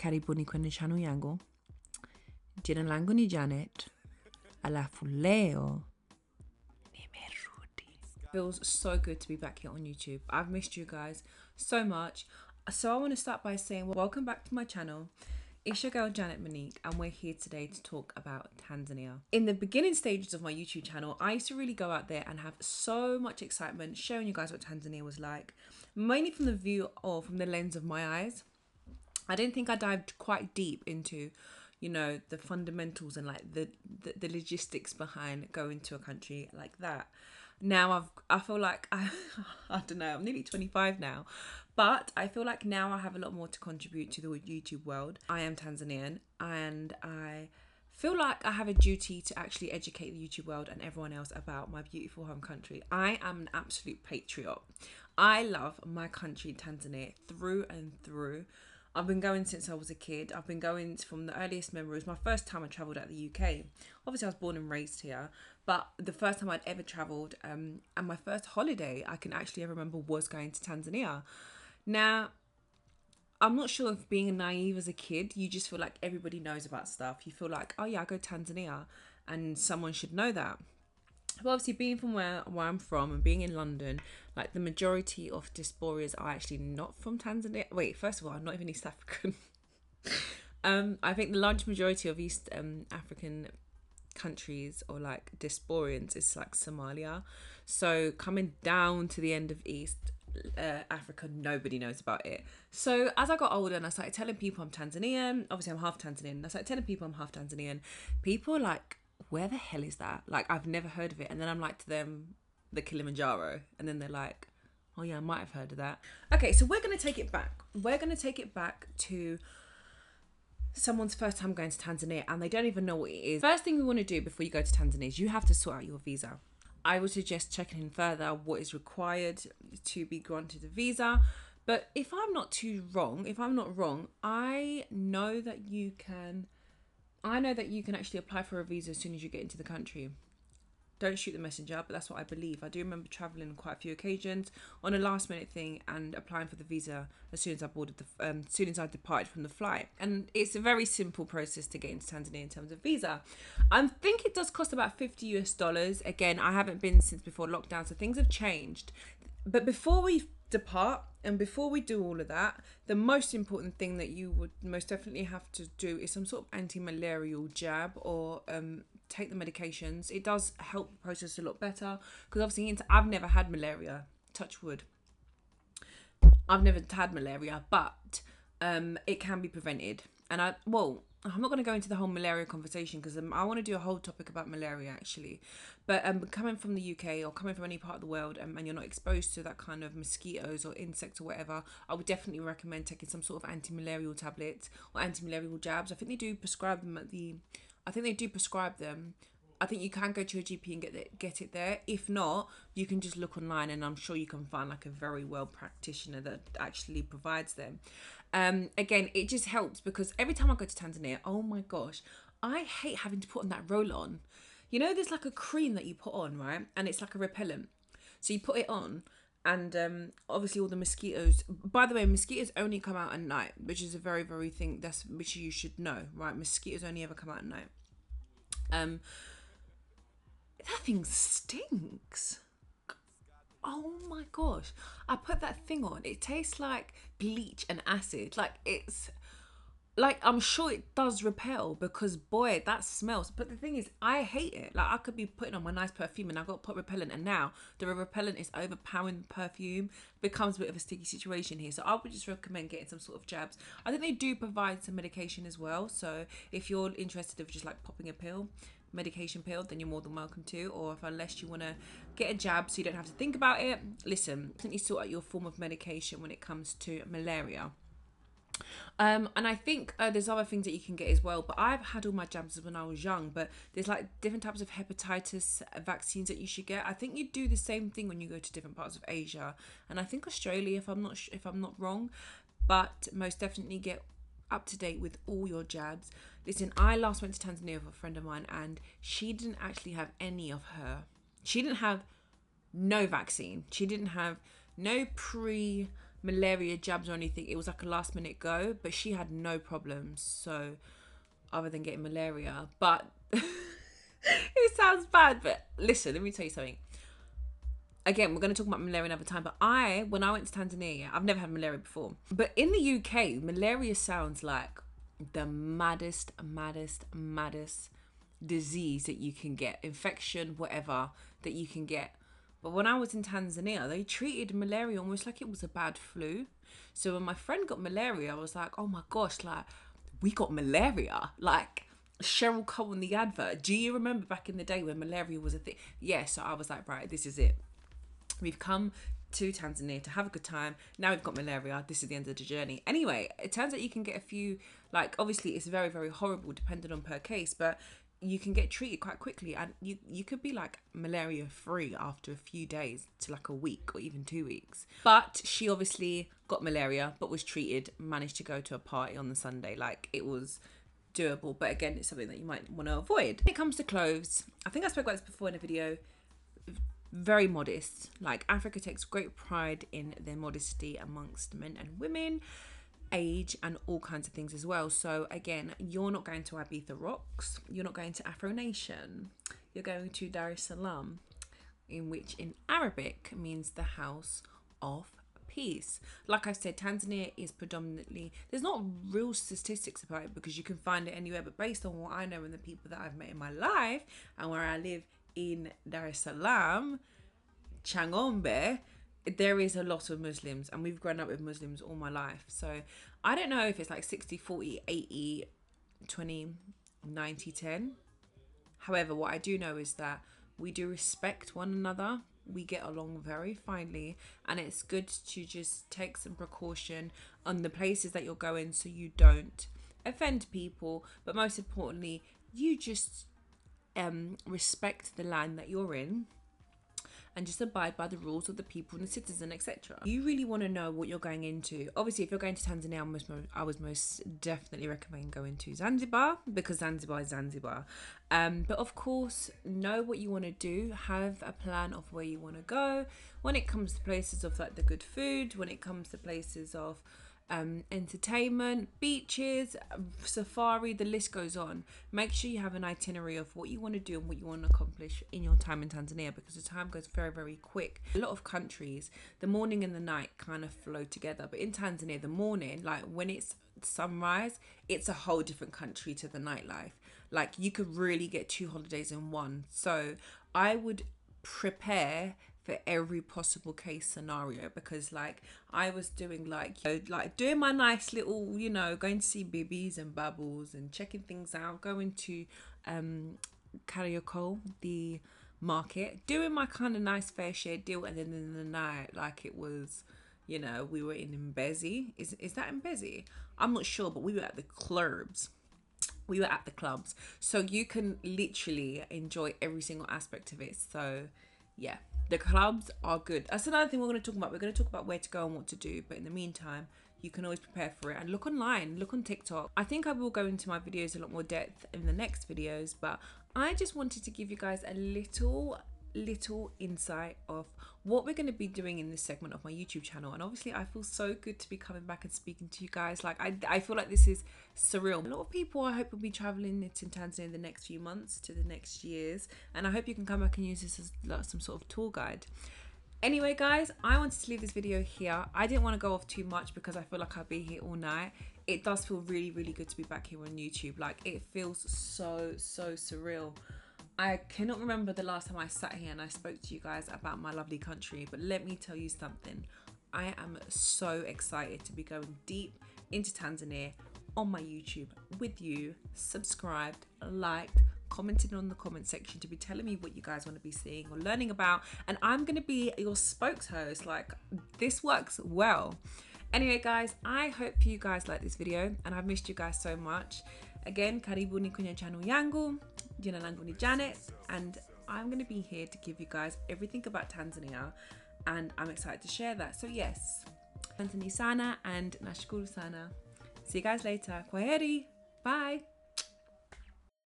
karibuni kwenye channel yangu. Jina langu ni Janet. Alafu leo nimerudi. Feels so good to be back here on YouTube. I've missed you guys so much. So I want to start by saying welcome back to my channel. It's your girl Janet Monique, and we're here today to talk about Tanzania. In the beginning stages of my YouTube channel, I used to really go out there and have so much excitement showing you guys what Tanzania was like, mainly from the view or from the lens of my eyes. I didn't think I dived quite deep into, you know, the fundamentals and like the logistics behind going to a country like that. Now I feel like I don't know, I'm nearly 25 now, but I feel like now I have a lot more to contribute to the YouTube world. I am Tanzanian, and I feel like I have a duty to actually educate the YouTube world and everyone else about my beautiful home country. I am an absolute patriot. I love my country, Tanzania, through and through. I've been going since I was a kid. I've been going from the earliest memories. My first time I travelled out the UK. Obviously, I was born and raised here. But the first time I'd ever travelled, and my first holiday I can actually ever remember, was going to Tanzania. Now, I'm not sure if being naive as a kid, you just feel like everybody knows about stuff. You feel like, oh yeah, I go to Tanzania and someone should know that. But obviously, being from where I'm from and being in London, like the majority of diasporas are actually not from Tanzania. Wait, first of all, I'm not even East African. I think the large majority of East African countries, or like diasporians, is like Somalia. So coming down to the end of East Africa, nobody knows about it. So as I got older and I started telling people I'm Tanzanian, obviously I'm half Tanzanian, I started telling people I'm half Tanzanian, people like, where the hell is that? Like, I've never heard of it. And then I'm like to them, the Kilimanjaro. And then they're like, oh yeah, I might have heard of that. Okay, so we're going to take it back. We're going to take it back to someone's first time going to Tanzania and they don't even know what it is. First thing we want to do before you go to Tanzania is you have to sort out your visa. I would suggest checking in further what is required to be granted a visa. But if I'm not wrong, I know that you can actually apply for a visa as soon as you get into the country. Don't shoot the messenger, but that's what I believe. I do remember traveling on quite a few occasions on a last minute thing and applying for the visa as soon as I departed from the flight. And it's a very simple process to get into Tanzania in terms of visa. I think it does cost about $50 US. Again, I haven't been since before lockdown, so things have changed. But before we depart and before we do all of that, the most important thing that you would most definitely have to do is some sort of anti-malarial jab or take the medications. It does help the process a lot better, because obviously I've never had malaria, touch wood. I've never had malaria, but it can be prevented. And I'm not going to go into the whole malaria conversation because I want to do a whole topic about malaria actually. But coming from the UK or coming from any part of the world and you're not exposed to that kind of mosquitoes or insects or whatever, I would definitely recommend taking some sort of anti-malarial tablets or anti-malarial jabs. I think they do prescribe them I think you can go to a GP and get it there. If not, you can just look online and I'm sure you can find like a very well practitioner that actually provides them. Again, it just helps because every time I go to Tanzania, oh my gosh, I hate having to put on that roll-on. You know, there's like a cream that you put on, right? And it's like a repellent. So you put it on and obviously all the mosquitoes. By the way, mosquitoes only come out at night, which is a very, very thing which you should know, right? Mosquitoes only ever come out at night. That thing stinks. Oh my gosh. I put that thing on. It tastes like bleach and acid. I'm sure it does repel because boy, that smells. But the thing is, I hate it. Like, I could be putting on my nice perfume and I've got to put repellent, and now the repellent is overpowering the perfume. It becomes a bit of a sticky situation here. So I would just recommend getting some sort of jabs. I think they do provide some medication as well. So if you're interested in just like popping a medication pill, then you're more than welcome to. Or unless you want to get a jab so you don't have to think about it, listen, definitely sort out your form of medication when it comes to malaria. And I think there's other things that you can get as well, but I've had all my jabs when I was young. But there's like different types of hepatitis vaccines that you should get. I think you do the same thing when you go to different parts of Asia, and I think Australia, if I'm not wrong. But most definitely get up to date with all your jabs. Listen, I last went to Tanzania with a friend of mine, and she didn't actually have any of she didn't have no vaccine. She didn't have no malaria jabs or anything. It was like a last minute go, but she had no problems. So other than getting malaria, but it sounds bad, but listen, let me tell you something. Again, we're going to talk about malaria another time, but when I went to Tanzania, I've never had malaria before, but in the UK, malaria sounds like the maddest disease that you can get, infection, whatever that you can get. But when I was in Tanzania, they treated malaria almost like it was a bad flu. So when my friend got malaria, I was like, oh my gosh, like, we got malaria. Like, Cheryl Cole in the advert. Do you remember back in the day when malaria was a thing? Yeah, so I was like, right, this is it. We've come to Tanzania to have a good time. Now we've got malaria. This is the end of the journey. Anyway, it turns out you can get a few, like, obviously it's very, very horrible depending on per case, but you can get treated quite quickly, and you could be like malaria free after a few days to like a week or even 2 weeks. But she obviously got malaria, but was treated, managed to go to a party on the Sunday. Like, it was doable, but again, it's something that you might want to avoid. When it comes to clothes, I think I spoke about this before in a video, very modest. Like, Africa takes great pride in their modesty amongst men and women, age, and all kinds of things as well. So again, you're not going to Ibiza Rocks, you're not going to Afro Nation, you're going to Dar es Salaam, in which in Arabic means the house of peace. Like I said, Tanzania is predominantly, there's not real statistics about it because you can find it anywhere, but based on what I know and the people that I've met in my life and where I live in Dar es Salaam, Changombe, there is a lot of Muslims, and we've grown up with Muslims all my life. So I don't know if it's like 60, 40, 80, 20, 90, 10. However, what I do know is that we do respect one another. We get along very finely, and it's good to just take some precaution on the places that you're going so you don't offend people. But most importantly, you just respect the land that you're in and just abide by the rules of the people and the citizen, etc. You really want to know what you're going into. Obviously, if you're going to Tanzania, I would most definitely recommend going to Zanzibar, because Zanzibar is Zanzibar. But of course, know what you want to do. Have a plan of where you want to go. When it comes to places of like the good food, when it comes to places of entertainment, beaches, safari, the list goes on. Make sure you have an itinerary of what you want to do and what you want to accomplish in your time in Tanzania, because the time goes very, very quick. A lot of countries, the morning and the night kind of flow together, but in Tanzania, the morning, like when it's sunrise, it's a whole different country to the nightlife. Like, you could really get 2 holidays in one. So I would prepare for every possible case scenario, because like I was doing like doing my nice little, going to see Bibis and Bubbles and checking things out, going to Kariakoo, the market, doing my kind of nice fair share deal, and then in the night, like it was, we were in Mbezi. Is that Mbezi? I'm not sure, but we were at the clubs. So you can literally enjoy every single aspect of it. So yeah, the clubs are good. That's another thing we're going to talk about. We're going to talk about where to go and what to do. But in the meantime, you can always prepare for it and look online, look on TikTok. I think I will go into my videos a lot more depth in the next videos, but I just wanted to give you guys a little insight of what we're going to be doing in this segment of my YouTube channel. And obviously I feel so good to be coming back and speaking to you guys. Like I feel like this is surreal. A lot of people, I hope, will be traveling to Tanzania in the next few months to the next years, and I hope you can come back and use this as like some sort of tour guide. Anyway guys, I wanted to leave this video here. I didn't want to go off too much because I feel like I'll be here all night. It does feel really good to be back here on YouTube. Like, it feels so surreal. I cannot remember the last time I sat here and I spoke to you guys about my lovely country, but let me tell you something. I am so excited to be going deep into Tanzania on my YouTube with you, subscribed, liked, commented on the comment section to be telling me what you guys want to be seeing or learning about, and I'm going to be your spokeshost. Like, this works well. Anyway guys, I hope you guys like this video, and I've missed you guys so much. Again, karibuni kwenye channel yangu. Jina langu ni Janet, and I'm going to be here to give you guys everything about Tanzania, and I'm excited to share that. So yes, Tanzania sana and nashukuru sana. See you guys later. Kwaheri. Bye.